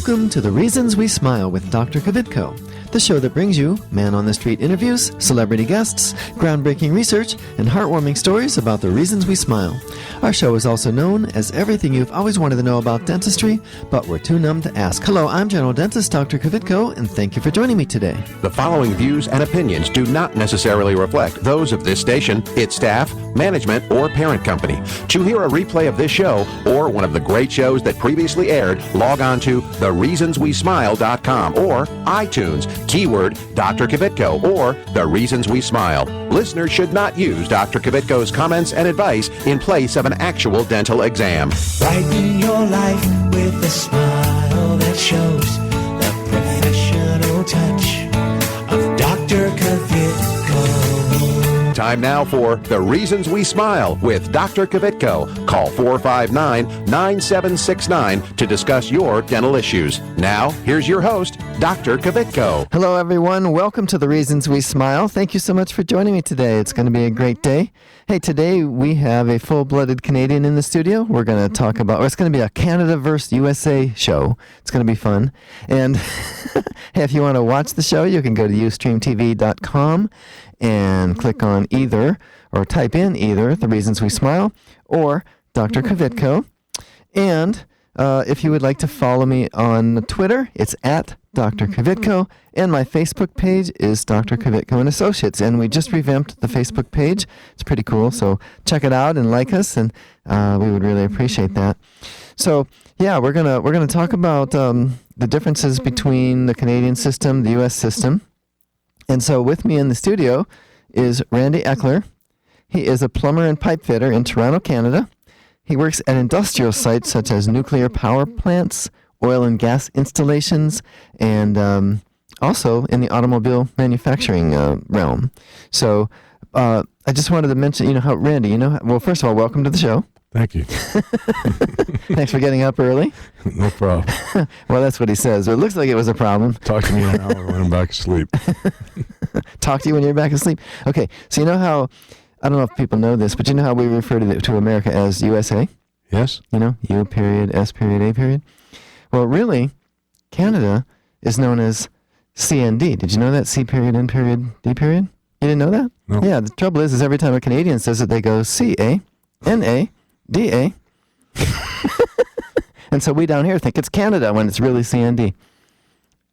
Welcome to The Reasons We Smile with Dr. Kvitko, the show that brings you man-on-the-street interviews, celebrity guests, groundbreaking research, and heartwarming stories about the reasons we smile. Our show is also known as everything you've always wanted to know about dentistry, but were too numb to ask. Hello, I'm General Dentist Dr. Kvitko, and thank you for joining me today. The following views and opinions do not necessarily reflect those of this station, its staff, management, or parent company. To hear a replay of this show or one of the great shows that previously aired, log on to thereasonswesmile.com or iTunes, keyword Dr. Kvitko or The Reasons We Smile. Listeners should not use Dr. Kvitko's comments and advice in place of an actual dental exam. Brighten your life with a smile that shows the professional touch of Dr. Kvitko. Time now for The Reasons We Smile with Dr. Kvitko. Call 459-9769 to discuss your dental issues. Now, here's your host, Dr. Kvitko. Hello, everyone. Welcome to The Reasons We Smile. Thank you so much for joining me today. It's going to be a great day. Hey, today we have a full-blooded Canadian in the studio. We're going to talk about, it's going to be a Canada versus USA show. It's going to be fun. And hey, if you want to watch the show, you can go to ustreamtv.com and click on either, or type in either, The Reasons We Smile, or Dr. Kvitko. And if you would like to follow me on Twitter, it's at Dr. Kvitko, and my Facebook page is Dr. Kvitko and Associates. And we just revamped the Facebook page. It's pretty cool, so check it out and like us, and we would really appreciate that. So yeah, we're gonna talk about the differences between the Canadian system, the U.S. system. And so with me in the studio is Randy Eckler. He is a plumber and pipe fitter in Toronto, Canada. He works at industrial sites such as nuclear power plants, oil and gas installations, and also in the automobile manufacturing realm. So I just wanted to mention, Randy, well, first of all, welcome to the show. Thank you. Thanks for getting up early. No problem. Well, that's what he says. It looks like it was a problem. Talk to me in an hour when I'm back asleep. Talk to you when you're back asleep. Okay, so you know how, I don't know if people know this, but you know how we refer to America as USA? Yes. U period, S period, A period? Well, really, Canada is known as CND. Did you know that? C period, N period, D period? You didn't know that? No. Yeah, the trouble is every time a Canadian says it, they go C-A-N-A-D-A. And so we down here think it's Canada when it's really CND.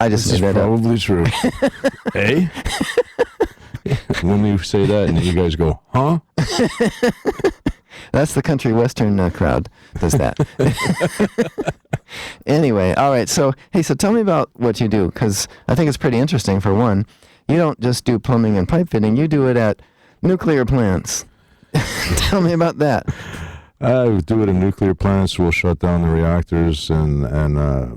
I just made that up. Probably true. Eh? When you say that and you guys go, huh? That's the country western crowd does that. Anyway, all right. So, hey, tell me about what you do, because I think it's pretty interesting. For one, you don't just do plumbing and pipe fitting. You do it at nuclear plants. Tell me about that. I do it in nuclear plants. We'll shut down the reactors. And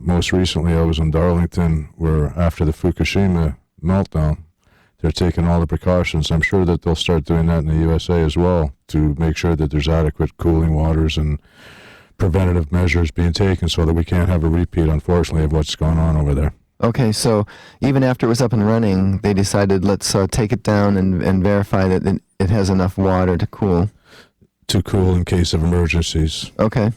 most recently, I was in Darlington, where after the Fukushima meltdown, they're taking all the precautions. I'm sure that they'll start doing that in the USA as well to make sure that there's adequate cooling waters and preventative measures being taken so that we can't have a repeat, unfortunately, of what's going on over there. Okay, so even after it was up and running, they decided let's take it down and verify that it has enough water to cool. To cool in case of emergencies. Okay.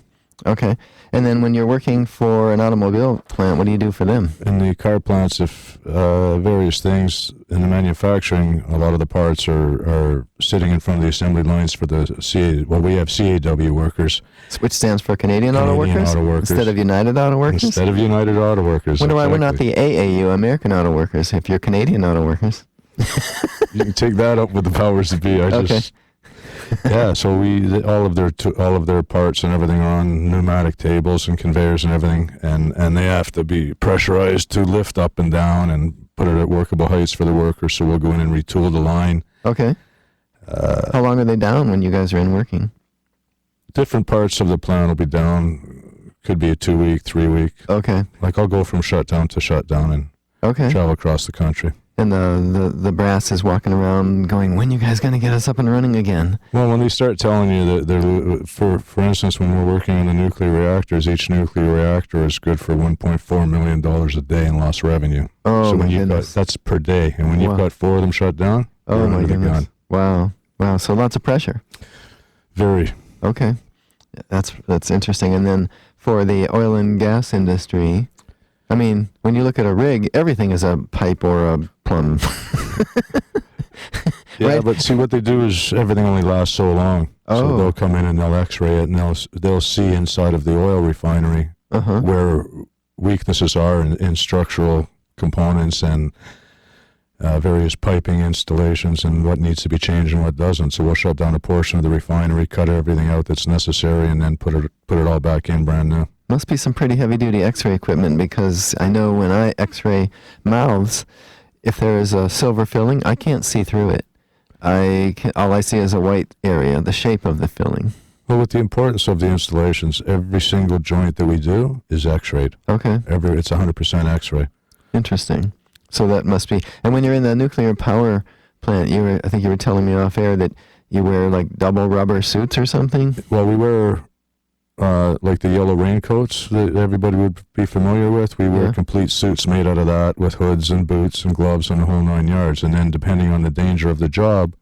And then when you're working for an automobile plant, what do you do for them? In the car plants, if various things in the manufacturing, a lot of the parts are sitting in front of the assembly lines for the we have CAW workers. Which stands for Canadian Auto Workers? Instead of United Auto Workers? Instead of United Auto Workers. Wonder why we're not the AAU, American Auto Workers, if you're Canadian Auto Workers. You can take that up with the powers that be. Yeah, so all of their parts and everything are on pneumatic tables and conveyors and everything, and they have to be pressurized to lift up and down and put it at workable heights for the workers. So we'll go in and retool the line. Okay. How long are they down when you guys are in working? Different parts of the plant will be down. Could be a 2-week, 3-week. Okay. Like I'll go from shutdown to shutdown and travel across the country. And the brass is walking around going, when you guys going to get us up and running again? Well, when they start telling you that for instance, when we're working on the nuclear reactors, each nuclear reactor is good for $1.4 million a day in lost revenue. Oh, so my goodness. That's per day. And when you've got 4 of them shut down, oh my goodness. Wow. So lots of pressure. Very. Okay. That's interesting. And then for the oil and gas industry, I mean, when you look at a rig, everything is a pipe or a plumb. Yeah, Right. but see what they do is everything only lasts so long. Oh. So they'll come in and they'll X-ray it, and they'll see inside of the oil refinery Uh-huh. where weaknesses are in structural components and various piping installations and what needs to be changed and what doesn't. So we'll shut down a portion of the refinery, cut everything out that's necessary, and then put it all back in brand new. Must be some pretty heavy-duty X-ray equipment, because I know when I X-ray mouths, if there is a silver filling, I can't see through it. All I see is a white area, the shape of the filling. Well, with the importance of the installations, every single joint that we do is X-rayed. Okay, It's 100% X-ray. interesting. So that must be. And when you're in the nuclear power plant, I think you were telling me off air that you wear like double rubber suits or something. Well, we wear like the yellow raincoats that everybody would be familiar with. We wear Yeah. complete suits made out of that with hoods and boots and gloves and the whole 9 yards. And then depending on the danger of the job,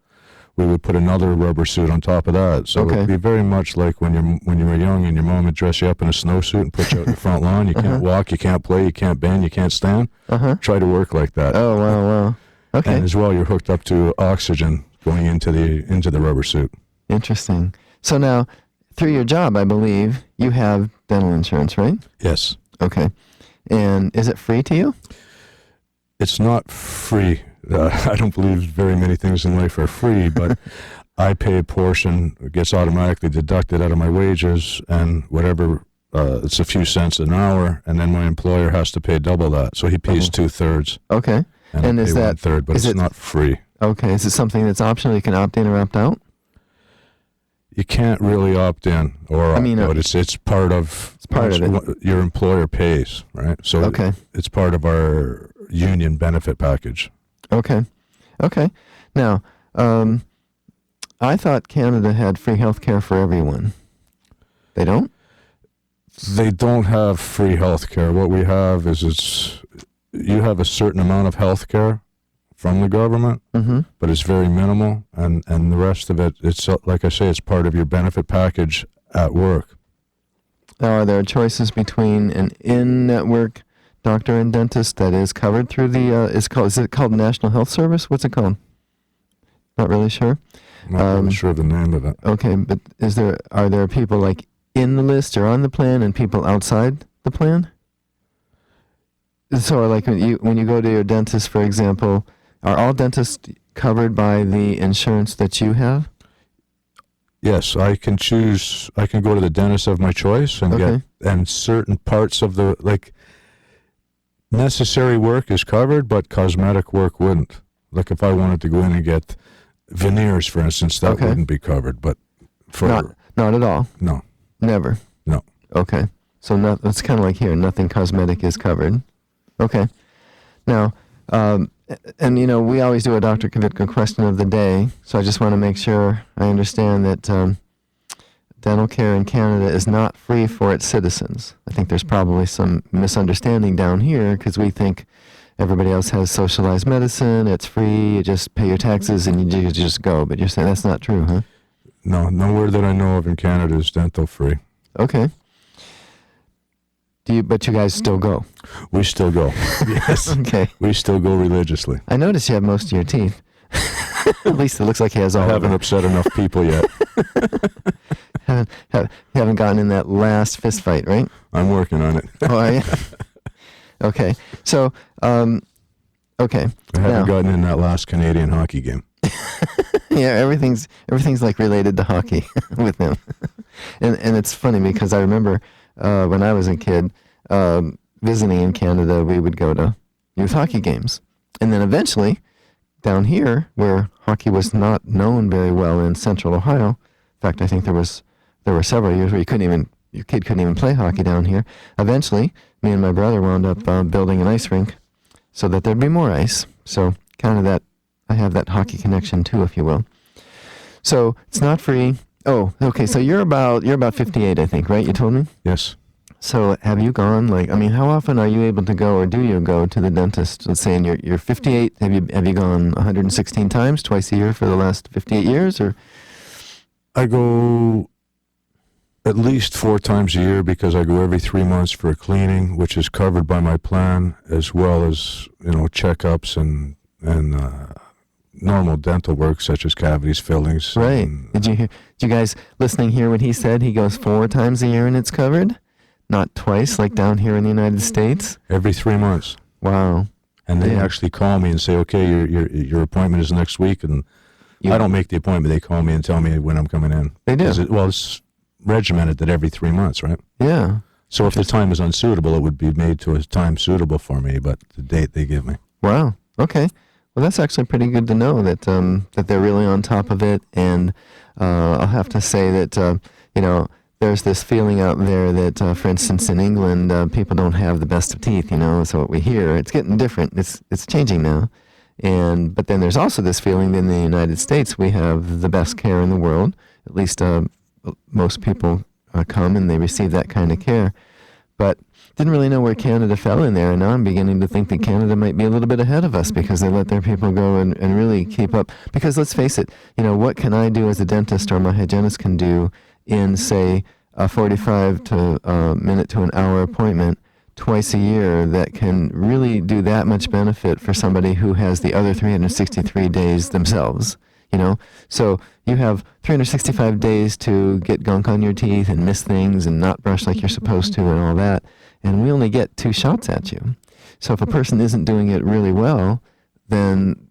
we would put another rubber suit on top of that. So Okay. it'd be very much like when you were young and your mom would dress you up in a snowsuit and put you out in the front lawn. You can't walk, you can't play, you can't bend, you can't stand. Uh-huh. Try to work like that. Oh, wow. Okay, And as well, you're hooked up to oxygen going into the rubber suit. interesting. So now, through your job, I believe, you have dental insurance, right? Yes. Okay. And is it free to you? It's not free. I don't believe very many things in life are free, but I pay a portion, it gets automatically deducted out of my wages, and whatever, it's a few cents an hour, and then my employer has to pay double that. So he pays 2/3, Okay. and And I is pay that- 1/3, but is it's it- not free. Okay. Is it something that's optional? You can opt in or opt out? You can't really opt in or I mean, opt out. It's part of part of it. what your employer pays, right? So Okay. it's part of our union benefit package. Okay. Now, I thought Canada had free health care for everyone. They don't? They don't have free health care. What we have is you have a certain amount of health care from the government, Mm-hmm. but it's very minimal, and the rest of it, it's like I say, it's part of your benefit package at work. Are there choices between an in-network doctor and dentist that is covered through the, is it called National Health Service? What's it called? Not really sure. I'm not really sure of the name of it. Okay, but are there people like in the list or on the plan and people outside the plan? So like when you go to your dentist, for example, are all dentists covered by the insurance that you have? Yes, I can choose. I can go to the dentist of my choice and Okay. and certain parts of the necessary work is covered, but cosmetic work wouldn't. Like if I wanted to go in and get veneers, for instance, that Okay. wouldn't be covered. But for Not at all. no, Never. no. Okay. So it's kind of like here, nothing cosmetic is covered. Okay. Now, and we always do a Dr. Kvitka question of the day, so I just want to make sure I understand that dental care in Canada is not free for its citizens. I think there's probably some misunderstanding down here because we think everybody else has socialized medicine, it's free, you just pay your taxes and you just go. But you're saying that's not true, huh? No, nowhere that I know of in Canada is dental free. Okay. But you guys still go? We still go. Yes, Okay. we still go religiously. I noticed you have most of your teeth. At least it looks like he has all I of haven't them. upset enough people yet. Haven't gotten in that last fist fight, right? I'm working on it. Oh, are you? Okay. So, okay. I haven't Now- gotten in that last Canadian hockey game. Yeah, everything's like related to hockey with him. And it's funny because I remember when I was a kid visiting in Canada, we would go to youth hockey games. And then eventually, down here, where hockey was not known very well in Central Ohio, in fact, I think there were several years where your kid couldn't even play hockey down here. Eventually, me and my brother wound up building an ice rink so that there'd be more ice. So kind of that, I have that hockey connection too, if you will. So it's not free. Oh, okay. So you're about 58, I think, right? You told me. Yes. So have you gone, how often are you able to go, or do you go to the dentist? Let's say you're 58. Have you gone 116 times, twice a year for the last 58 years, or? I go at least 4 times a year because I go every 3 months for a cleaning, which is covered by my plan, as well as checkups and normal dental work such as cavities, fillings. Right. Did you guys listening hear what he said? He goes 4 times a year and it's covered, not twice like down here in the United States. Every 3 months. Wow. And they actually call me and say, okay, your appointment is next week, and I don't make the appointment. They call me and tell me when I'm coming in. They do. It's regimented that every 3 months, right? Yeah. So if the time is unsuitable, it would be made to a time suitable for me, but the date they give me. Wow. Okay. Well, that's actually pretty good to know that that they're really on top of it. And I'll have to say that there's this feeling out there that, for instance, in England, people don't have the best of teeth. So what we hear, it's getting different. It's changing now. But then there's also this feeling that in the United States we have the best care in the world. At least most people come and they receive that kind of care. But didn't really know where Canada fell in there, and now I'm beginning to think that Canada might be a little bit ahead of us because they let their people go and really keep up. Because let's face it, what can I do as a dentist or my hygienist can do in, say, a 45 minute to an hour appointment twice a year that can really do that much benefit for somebody who has the other 363 days themselves? So you have 365 days to get gunk on your teeth and miss things and not brush like you're supposed to and all that. And we only get 2 shots at you. So if a person isn't doing it really well, then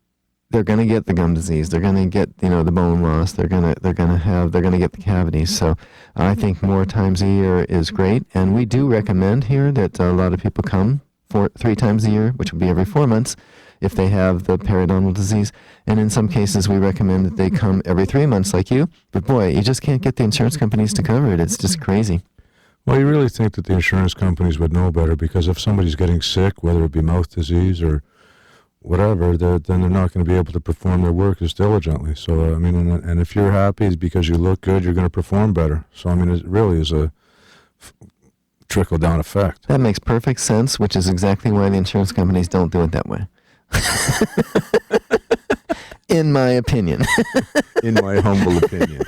they're going to get the gum disease. They're going to get, the bone loss. They're going to get the cavities. So I think more times a year is great. And we do recommend here that a lot of people come 3 times a year, which would be every 4 months, if they have the periodontal disease. And in some cases, we recommend that they come every 3 months like you. But boy, you just can't get the insurance companies to cover it. It's just crazy. Well, you really think that the insurance companies would know better, because if somebody's getting sick, whether it be mouth disease or whatever, then they're not going to be able to perform their work as diligently. So, and if you're happy it's because you look good, you're going to perform better. So, it really is a trickle-down effect. That makes perfect sense, which is exactly why the insurance companies don't do it that way. In my opinion. In my humble opinion.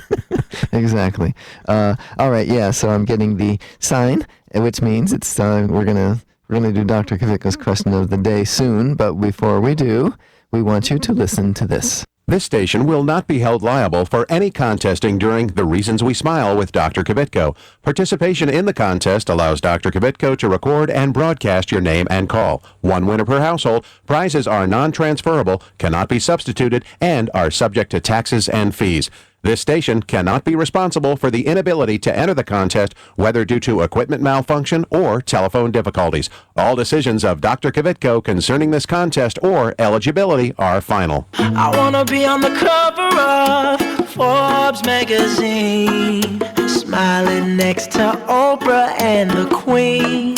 Exactly. All right. Yeah. So I'm getting the sign, which means it's we're gonna do Dr. Kvitko's question of the day soon. But before we do, we want you to listen to this. This station will not be held liable for any contesting during The Reasons We Smile with Dr. Kvitko. Participation in the contest allows Dr. Kvitko to record and broadcast your name and call. 1 winner per household. Prizes are non-transferable, cannot be substituted, and are subject to taxes and fees. This station cannot be responsible for the inability to enter the contest, whether due to equipment malfunction or telephone difficulties. All decisions of Dr. Kvitko concerning this contest or eligibility are final. I wanna be on the cover of Forbes magazine, smiling next to Oprah and the Queen.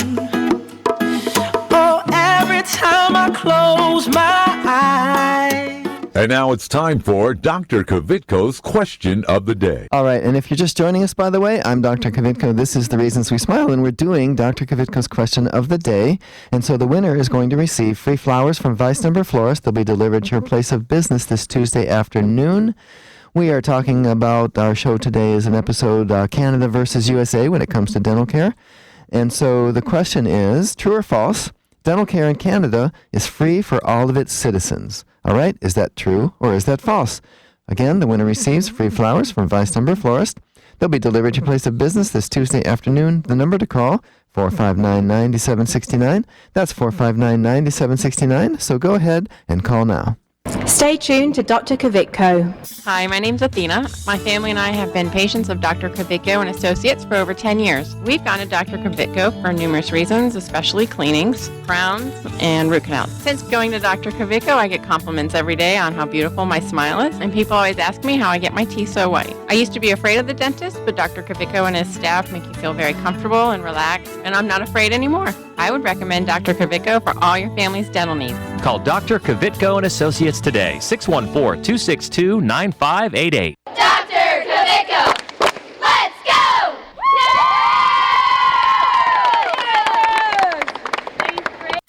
Oh, every time I close my eyes. And now it's time for Dr. Kvitko's question of the day. All right, and if you're just joining us, by the way, I'm Dr. Kvitko. This is The Reasons We Smile, and we're doing Dr. Kvitko's question of the day. And so the winner is going to receive free flowers from Weisnumber Florist. They'll be delivered to your place of business this Tuesday afternoon. We are talking about, our show today is an episode, Canada versus USA when it comes to dental care. And so the question is, true or false, dental care in Canada is free for all of its citizens. All right, is that true or is that false? Again, the winner receives free flowers from Weisnumber Florist. They'll be delivered to your place of business this Tuesday afternoon. The number to call, 459-9769. That's 459-9769. So go ahead and call now. Stay tuned to Dr. Kvitko. Hi, my name's Athena. My family and I have been patients of Dr. Kvitko and Associates for over 10 years. We founded Dr. Kvitko for numerous reasons, especially cleanings, crowns, and root canals. Since going to Dr. Kvitko, I get compliments every day on how beautiful my smile is, and people always ask me how I get my teeth so white. I used to be afraid of the dentist, but Dr. Kvitko and his staff make you feel very comfortable and relaxed, and I'm not afraid anymore. I would recommend Dr. Kvitko for all your family's dental needs. Call Dr. Kvitko and Associates today, 614-262-9588. Dr. Kvitko, let's go!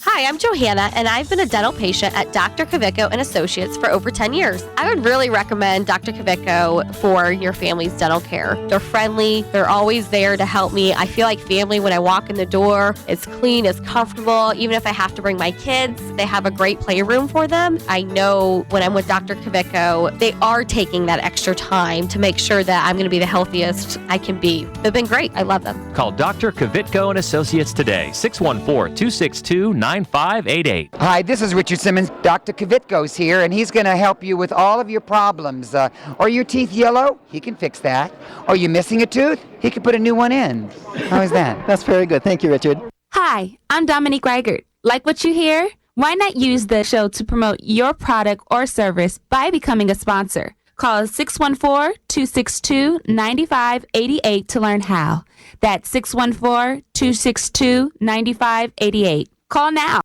Hi, I'm Johanna, and I've been a dental patient at Dr. Kavicko and Associates for over 10 years. I would really recommend Dr. Kavicko for your family's dental care. They're friendly. They're always there to help me. I feel like family when I walk in the door. It's clean, it's comfortable. Even if I have to bring my kids, they have a great playroom for them. I know when I'm with Dr. Kavicko, they are taking that extra time to make sure that I'm going to be the healthiest I can be. They've been great. I love them. Call Dr. Kavitko and Associates today, 614-262-9588. Hi, this is Richard Simmons. Dr. Kavitko's here, and he's going to help you with all of your problems. Are your teeth yellow? He can fix that. Are you missing a tooth? He can put a new one in. How is that? That's very good. Thank you, Richard. Hi, I'm Dominique Reichert. Like what you hear? Why not use the show to promote your product or service by becoming a sponsor? Call 614-262-9588 to learn how. That's 614-262-9588. Call now.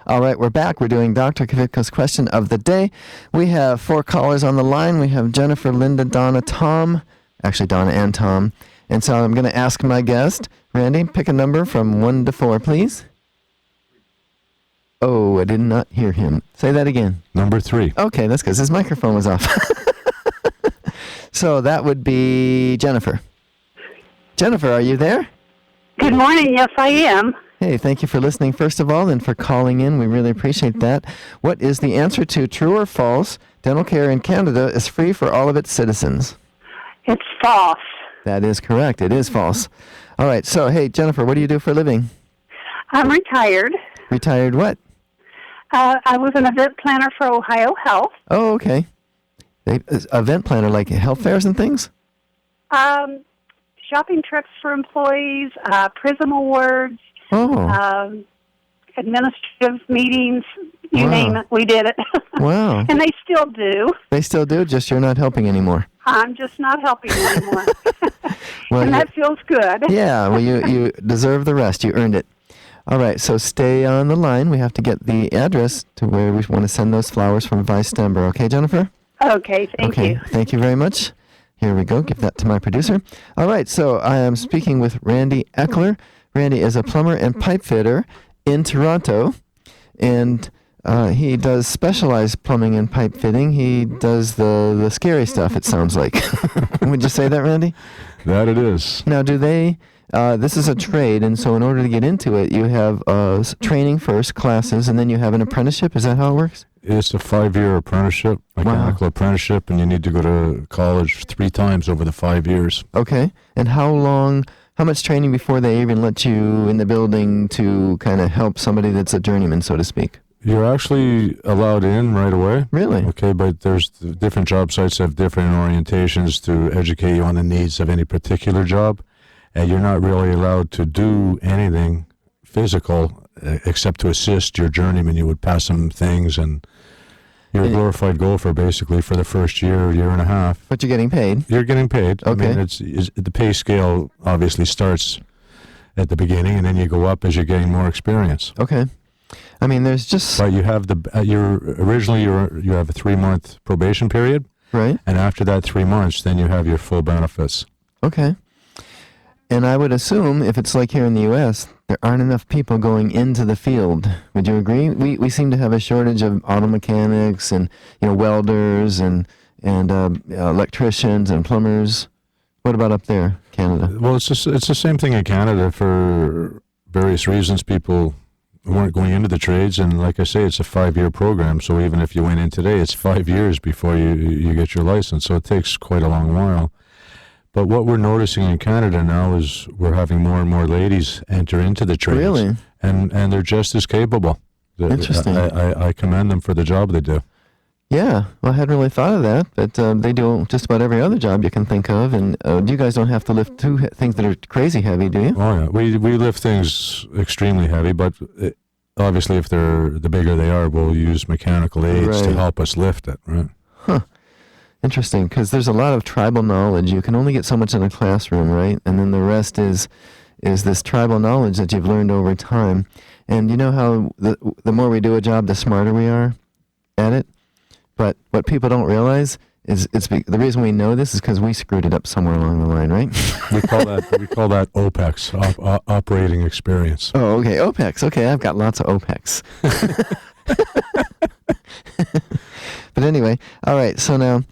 All right, we're back. We're doing Dr. Kavitko's question of the day. We have 4 callers on the line. We have Jennifer, Linda, Donna, Tom. Actually, Donna and Tom. And so I'm going to ask my guest, Randy, pick a number from 1 to 4, please. Oh, I did not hear him. Say that again. Number 3. Okay, that's because his microphone was off. So that would be Jennifer. Jennifer, are you there? Good morning. Yes, I am. Hey, thank you for listening, first of all, and for calling in. We really appreciate that. What is the answer to true or false? Dental care in Canada is free for all of its citizens. It's false. That is correct. It is false. All right. So, hey, Jennifer, what do you do for a living? I'm retired. Retired what? I was an event planner for Ohio Health. Oh, okay. Event planner, like health fairs and things? Shopping trips for employees, Prism Awards, administrative meetings, you name it, we did it. Wow. And they still do. They still do, just you're not helping anymore. I'm just not helping anymore. Well, and that feels good. Yeah, well, you deserve the rest. You earned it. All right, so stay on the line. We have to get the address to where we want to send those flowers from Vice Denver. Okay, Jennifer? Okay, thank you. Thank you very much. Here we go. Give that to my producer. All right, so I am speaking with Randy Eckler. Randy is a plumber and pipe fitter in Toronto, and he does specialized plumbing and pipe fitting. He does the scary stuff, it sounds like. Would you say that, Randy? That it is. Now, do they... this is a trade, and so in order to get into it, you have training first, classes, and then you have an apprenticeship. Is that how it works? It's a 5-year apprenticeship, mechanical apprenticeship, and you need to go to college 3 times over the 5 years. Okay. And how much training before they even let you in the building to kind of help somebody that's a journeyman, so to speak? You're actually allowed in right away. Really? Okay, but there's different job sites have different orientations to educate you on the needs of any particular job. And you're not really allowed to do anything physical except to assist your journeyman. You would pass them things, and you're a glorified golfer basically for the first year and a half. But you're getting paid? You're getting paid. Okay. I mean, the pay scale obviously starts at the beginning, and then you go up as you're getting more experience. Okay. I mean, there's just... But you have you have a 3-month probation period. Right. And after that 3 months, then you have your full benefits. Okay. And I would assume, if it's like here in the U.S., there aren't enough people going into the field. Would you agree? We seem to have a shortage of auto mechanics and welders and electricians and plumbers. What about up there, Canada? Well, it's the same thing in Canada for various reasons. People weren't going into the trades, and like I say, it's a 5-year program. So even if you went in today, it's 5 years before you get your license. So it takes quite a long while. But what we're noticing in Canada now is we're having more and more ladies enter into the trades. Really? And they're just as capable. Interesting. I commend them for the job they do. Yeah, well, I hadn't really thought of that, but they do just about every other job you can think of. And you guys don't have to lift things that are crazy heavy, do you? Oh, yeah. We lift things extremely heavy, but obviously if the bigger they are, we'll use mechanical aids to help us lift it, right? Huh. Interesting, because there's a lot of tribal knowledge. You can only get so much in a classroom, right? And then the rest is this tribal knowledge that you've learned over time. And you know how the more we do a job, the smarter we are at it? But what people don't realize is the reason we know this is because we screwed it up somewhere along the line, right? We call that OPEX, operating experience. Oh, okay, OPEX. Okay, I've got lots of OPEX. But anyway, all right. So now,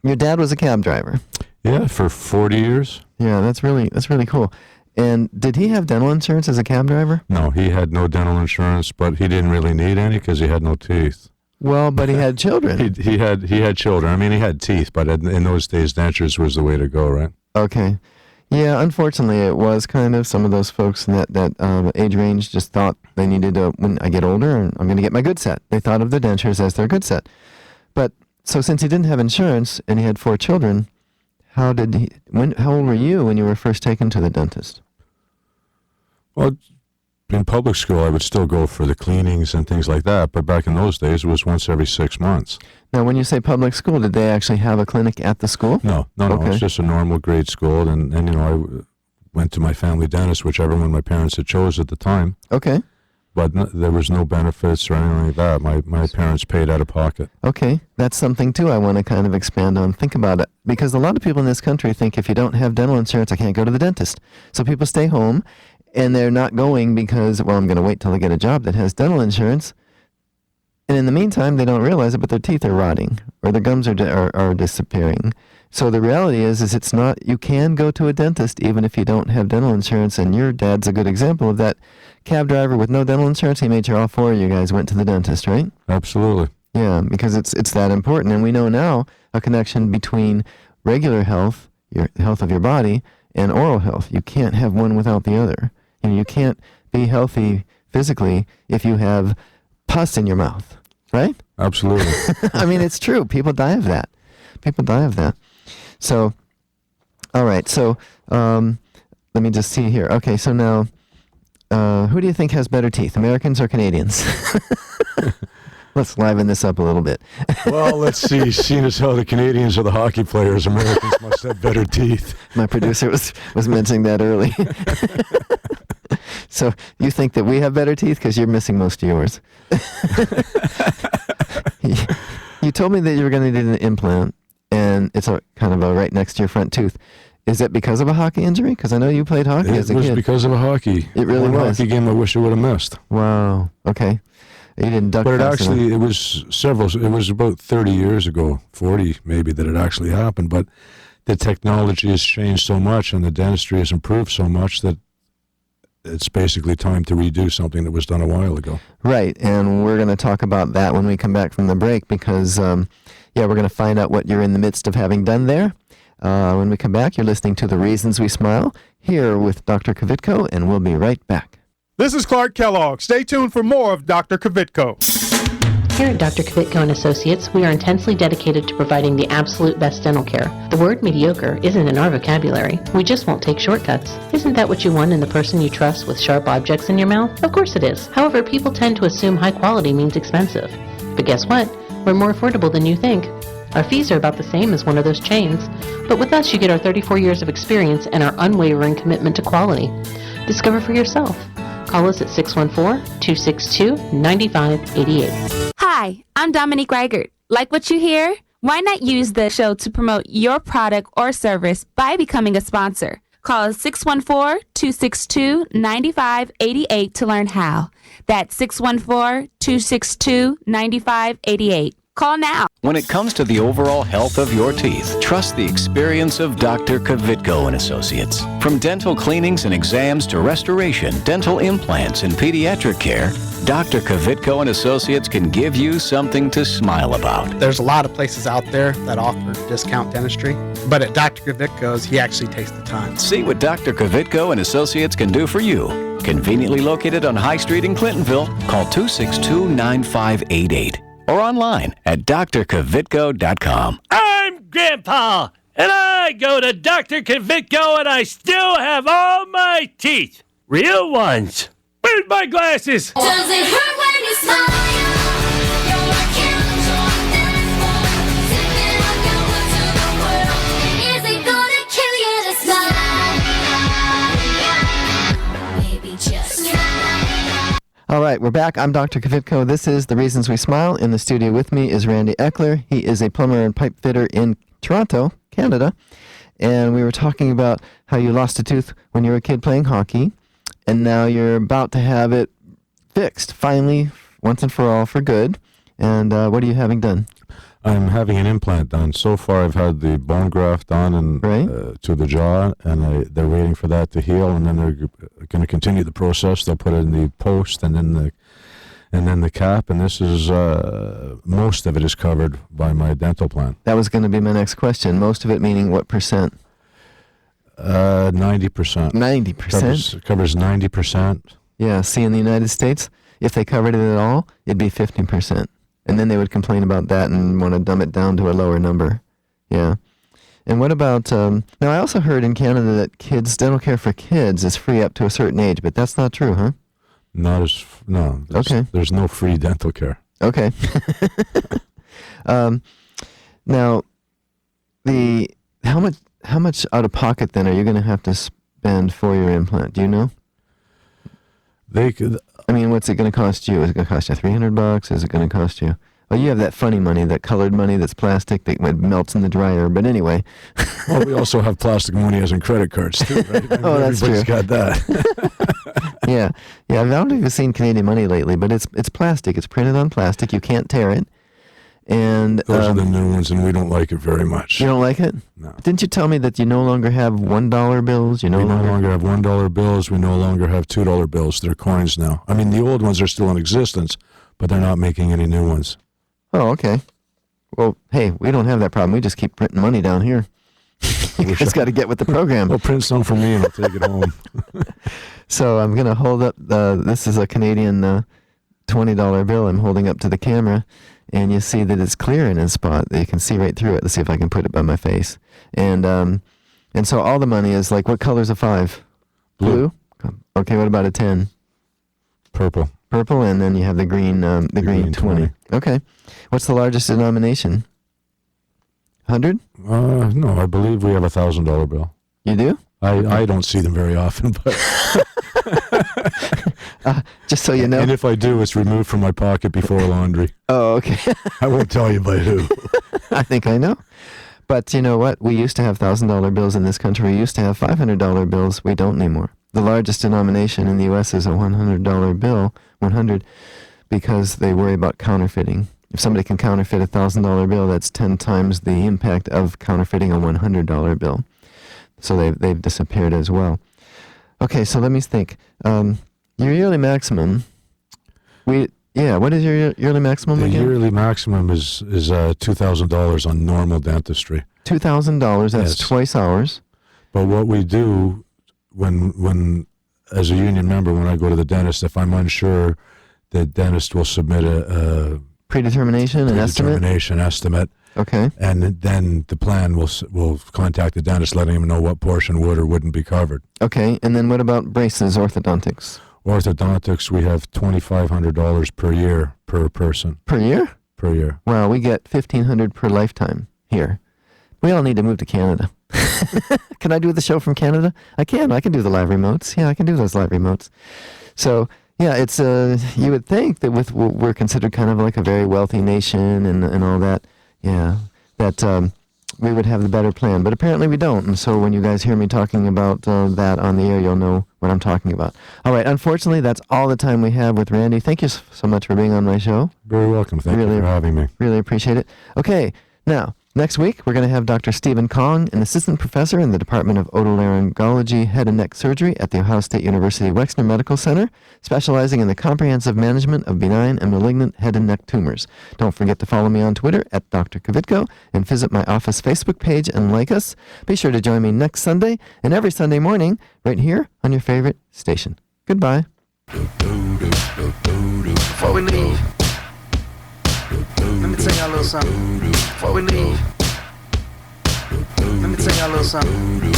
your dad was a cab driver. Yeah, for 40 years. Yeah, that's really cool. And did he have dental insurance as a cab driver? No, he had no dental insurance, but he didn't really need any because he had no teeth. Well, but he had children. he had children. I mean, he had teeth, but in those days, dentures was the way to go, right? Okay. Yeah, unfortunately, it was kind of some of those folks in that age range just thought they needed to, when I get older, and I'm going to get my good set. They thought of the dentures as their good set. But, so since he didn't have insurance and he had 4 children, how old were you when you were first taken to the dentist? Well, in public school, I would still go for the cleanings and things like that, but back in those days, it was once every 6 months. Now, when you say public school, did they actually have a clinic at the school? No, Okay. It's just a normal grade school, and you know, I went to my family dentist, whichever one my parents had chose at the time. Okay. But there was no benefits or anything like that. My parents paid out of pocket. Okay, that's something too I want to kind of expand on. Think about it, because a lot of people in this country think if you don't have dental insurance, I can't go to the dentist. So people stay home, and they're not going because, well, I'm going to wait till I get a job that has dental insurance. And in the meantime, they don't realize it, but their teeth are rotting or their gums are disappearing. So the reality is it's not, you can go to a dentist even if you don't have dental insurance, and your dad's a good example of that. Cab driver with no dental insurance, he made sure all 4 of you guys went to the dentist, right? Absolutely. Yeah, because it's that important. And we know now a connection between regular health, your health of your body, and oral health. You can't have one without the other. You can't be healthy physically if you have pus in your mouth, right? Absolutely. I mean, it's true. People die of that. So, all right. So, let me just see here. Okay, so now, who do you think has better teeth, Americans or Canadians? Let's liven this up a little bit. Well, let's see. Seeing as how the Canadians are the hockey players, Americans must have better teeth. My producer was mentioning that early. So you think that we have better teeth because you're missing most of yours. You told me that you were going to do an implant, and it's kind of right next to your front tooth. Is it because of a hockey injury? Because I know you played hockey as a kid. It was because of a hockey. It really was. Hockey game I wish I would have missed. Wow. Okay. You didn't duck. But it was about 30 years ago, 40 maybe, that it actually happened. But the technology has changed so much and the dentistry has improved so much that it's basically time to redo something that was done a while ago. Right, and we're going to talk about that when we come back from the break because, we're going to find out what you're in the midst of having done there. When we come back, you're listening to The Reasons We Smile here with Dr. Kvitko, and we'll be right back. This is Clark Kellogg. Stay tuned for more of Dr. Kvitko. Here at Dr. Kvitko and Associates, we are intensely dedicated to providing the absolute best dental care. The word mediocre isn't in our vocabulary. We just won't take shortcuts. Isn't that what you want in the person you trust with sharp objects in your mouth? Of course it is. However, people tend to assume high quality means expensive. But guess what? We're more affordable than you think. Our fees are about the same as one of those chains, but with us you get our 34 years of experience and our unwavering commitment to quality. Discover for yourself. Call us at 614-262-9588. Hi, I'm Dominique Reichert. Like what you hear? Why not use the show to promote your product or service by becoming a sponsor? Call us 614-262-9588 to learn how. That's 614-262-9588. Call now. When it comes to the overall health of your teeth, trust the experience of Dr. Kvitko and Associates. From dental cleanings and exams to restoration, dental implants, and pediatric care, Dr. Kvitko and Associates can give you something to smile about. There's a lot of places out there that offer discount dentistry, but at Dr. Kvitko's, he actually takes the time. See what Dr. Kvitko and Associates can do for you. Conveniently located on High Street in Clintonville, call 262-9588. Or online at drkvitko.com. I'm Grandpa, and I go to Dr. Kvitko, and I still have all my teeth. Real ones. Where's my glasses? Does it hurt when you smile? You're like taking on your way to the world. Is it gonna kill you to smile? Maybe just smile. All right, we're back. I'm Dr. Kvitko. This is The Reasons We Smile. In the studio with me is Randy Eckler. He is a plumber and pipe fitter in Toronto, Canada. And we were talking about how you lost a tooth when you were a kid playing hockey, and now you're about to have it fixed, finally, once and for all, for good. And what are you having done? I'm having an implant done. So far, I've had the bone graft on and to the jaw, and they're waiting for that to heal, and then they're going to continue the process. They'll put it in the post and then the cap, and this is most of it is covered by my dental plan. That was going to be my next question. Most of it meaning what percent? 90%. 90%? Covers 90%. Yeah, see, in the United States, if they covered it at all, it'd be 15%. And then they would complain about that and want to dumb it down to a lower number. Yeah. And what about, now I also heard in Canada that dental care for kids is free up to a certain age, but that's not true, huh? No. There's no free dental care. Okay. Now, how much out of pocket then are you going to have to spend for your implant? Do you know? I mean, what's it going to cost you? Is it going to cost you $300? Is it going to cost you? Well, you have that funny money, that colored money that's plastic that melts in the dryer. But anyway. Well, we also have plastic money as in credit cards too, right? Oh, that's true. Everybody's got that. Yeah. I don't know if you've seen Canadian money lately, but it's plastic. It's printed on plastic. You can't tear it. And those are the new ones, and we don't like it very much. You don't like it? No. Didn't you tell me that you no longer have $1 bills? We no longer have $1 bills. We no longer have $2 bills. They're coins now. I mean, the old ones are still in existence, but they're not making any new ones. Oh, okay. Well, hey, we don't have that problem. We just keep printing money down here. You just got to get with the program. Well, print some for me, and I'll take it home. So I'm going to hold up, this is a Canadian $20 bill I'm holding up to the camera, and you see that it's clear in a spot. You can see right through it. Let's see if I can put it by my face. And so all the money is like, what color's a 5? Blue? Okay, what about a 10? Purple. Purple, and then you have the green, green 20. Okay. What's the largest denomination? 100? No, I believe we have a $1,000 bill. You do? I don't see them very often, but just so you know. And if I do, it's removed from my pocket before laundry. Oh, okay. I won't tell you by who. I think I know. But you know what? We used to have $1,000 bills in this country. We used to have $500 bills. We don't anymore. The largest denomination in the U.S. is a $100 bill, 100, because they worry about counterfeiting. If somebody can counterfeit a $1,000 bill, that's 10 times the impact of counterfeiting a $100 bill. So they've disappeared as well. Okay, so let me think. Your yearly maximum. What is your yearly maximum again? The yearly maximum is $2,000 on normal dentistry. $2,000. That's twice ours. But what we do when as a union member, when I go to the dentist, if I'm unsure, the dentist will submit a predetermination estimate. Okay. And then the plan will contact the dentist, letting him know what portion would or wouldn't be covered. Okay. And then what about braces, orthodontics? Orthodontics, we have $2,500 per year per person. Per year? Per year. Wow, we get $1,500 per lifetime here. We all need to move to Canada. Can I do the show from Canada? I can. I can do the live remotes. Yeah, I can do those live remotes. So, yeah, it's you would think that we're considered kind of like a very wealthy nation and all that. Yeah, that we would have the better plan, but apparently we don't. And so when you guys hear me talking about that on the air, you'll know what I'm talking about. All right, unfortunately, that's all the time we have with Randy. Thank you so much for being on my show. Very welcome. Thank you for having me. Really appreciate it. Okay, now, next week, we're going to have Dr. Stephen Kong, an assistant professor in the Department of Otolaryngology, Head and Neck Surgery at The Ohio State University Wexner Medical Center, specializing in the comprehensive management of benign and malignant head and neck tumors. Don't forget to follow me on Twitter at Dr. Kvitko and visit my office Facebook page and like us. Be sure to join me next Sunday and every Sunday morning right here on your favorite station. Goodbye. Before we leave, let me tell y'all a little something. Before we leave, let me tell y'all a little something.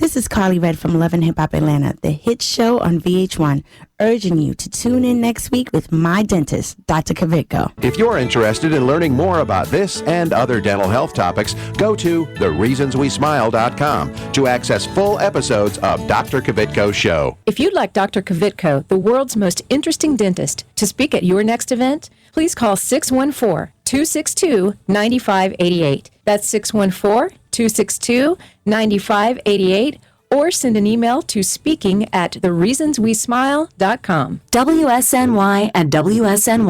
This is Carly Red from Love and Hip Hop Atlanta, the hit show on VH1, urging you to tune in next week with my dentist, Dr. Kavitko. If you're interested in learning more about this and other dental health topics, go to thereasonswesmile.com to access full episodes of Dr. Kavitko's show. If you'd like Dr. Kavitko, the world's most interesting dentist, to speak at your next event, please call 614-262-9588. That's 614-262-9588, or send an email to speaking@thereasonswesmile.com. WSNY and WSNY